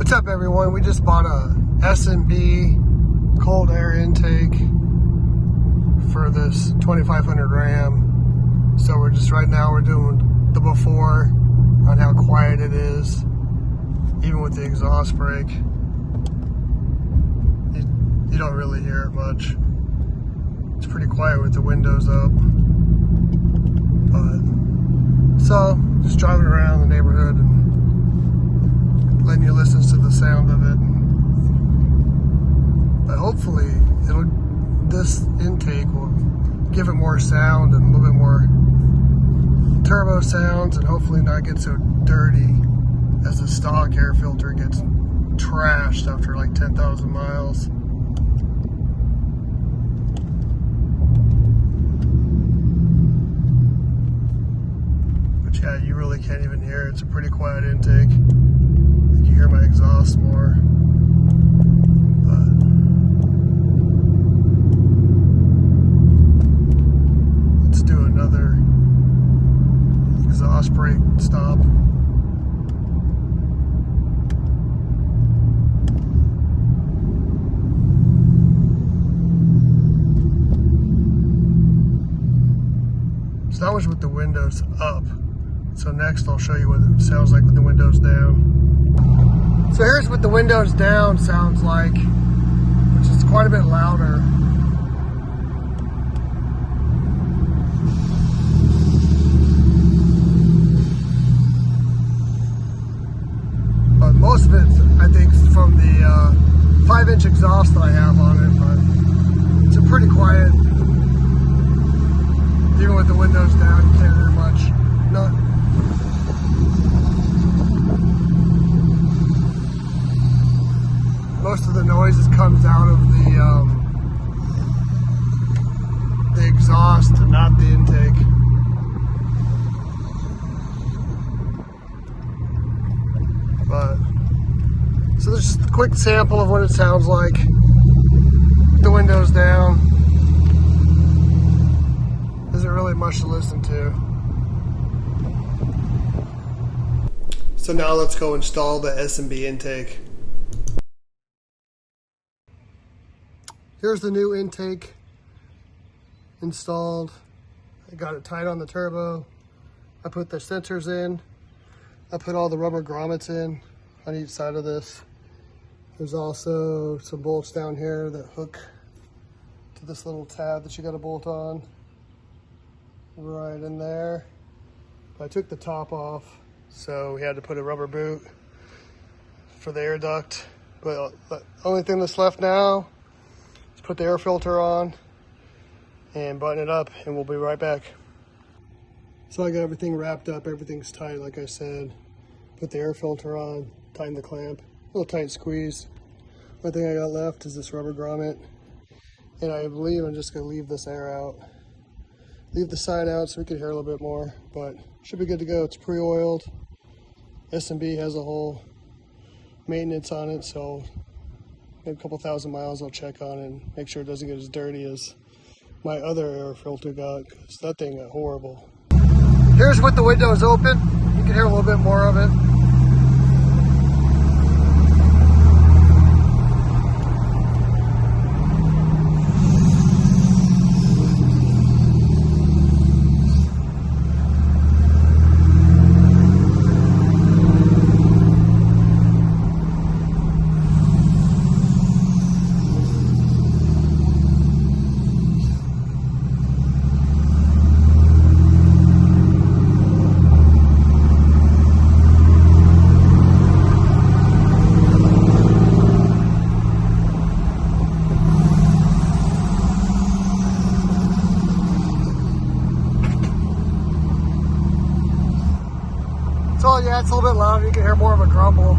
What's up, everyone? We just bought a S&B cold air intake for this 2500 Ram. So we're just right now we're doing the before on how quiet it is, even with the exhaust brake. You don't really hear it much. It's pretty quiet with the windows up. But so just driving around the neighborhood and letting you listen to the sound of it. But hopefully this intake will give it more sound and a little bit more turbo sounds, and hopefully not get so dirty as the stock air filter gets trashed after like 10,000 miles. But yeah, you really can't even hear it. It's a pretty quiet intake. You hear my exhaust more, but let's do another exhaust brake stop. So that was with the windows up. So next I'll show you what it sounds like with the windows down. So here's what the windows down sounds like, which is quite a bit louder. But most of it, I think, is from the 5-inch exhaust that I have on it, but it's a pretty quiet. Even with the windows down, you can't hear much. Most of the noises comes out of the exhaust and not the intake. But so there's just a quick sample of what it sounds like. The windows down. Isn't really much to listen to. So now let's go install the S&B intake. Here's the new intake installed. I got it tight on the turbo. I put the sensors in. I put all the rubber grommets in on each side of this. There's also some bolts down here that hook to this little tab that you got to bolt on right in there. I took the top off, so we had to put a rubber boot for the air duct. But the only thing that's left now, put the air filter on and button it up, and we'll be right back. So I got everything wrapped up, everything's tight like I said. Put the air filter on, tighten the clamp, a little tight squeeze. One thing I got left is this rubber grommet, and I believe I'm just gonna leave this air out. Leave the side out so we can hear a little bit more, but should be good to go. It's pre-oiled. S&B has a whole maintenance on it, so maybe a couple thousand miles I'll check on it and make sure it doesn't get as dirty as my other air filter got, because that thing got horrible. Here's with the windows open. You can hear a little bit more of it. So yeah, it's a little bit louder. You can hear more of a grumble.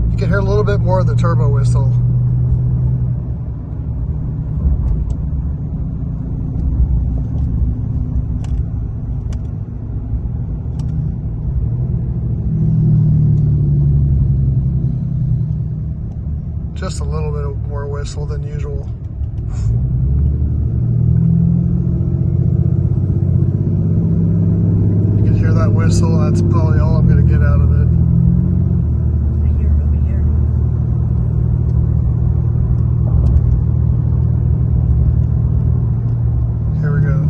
You can hear a little bit more of the turbo whistle. just a little bit more whistle than usual. You can hear that whistle, that's probably all I'm going to get out of it. I hear it over here. Here we go.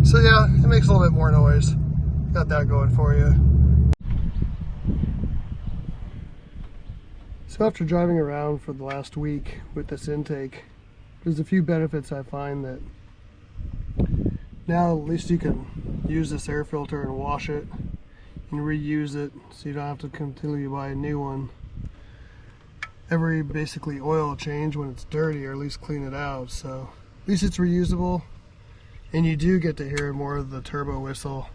So yeah, it makes a little bit more noise. Got that going for you. So after driving around for the last week with this intake, there's a few benefits I find that now at least you can use this air filter and wash it and reuse it so you don't have to continually buy a new one. Every basically oil change when it's dirty, or at least clean it out, so at least it's reusable. And you do get to hear more of the turbo whistle.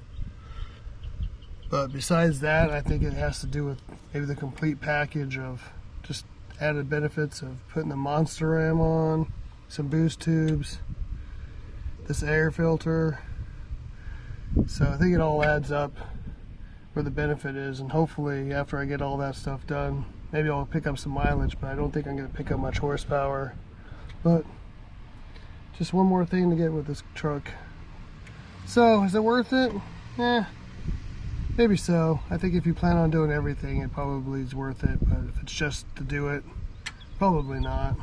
But besides that, I think it has to do with maybe the complete package of just added benefits of putting the monster ram on, some boost tubes, this air filter. So I think it all adds up where the benefit is, and hopefully after I get all that stuff done, maybe I'll pick up some mileage, but I don't think I'm going to pick up much horsepower. But just one more thing to get with this truck. So, is it worth it? Maybe so. I think if you plan on doing everything, it probably is worth it. But if it's just to do it, probably not.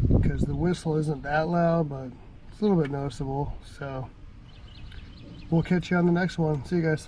Because the whistle isn't that loud, but it's a little bit noticeable. So, we'll catch you on the next one. See you guys.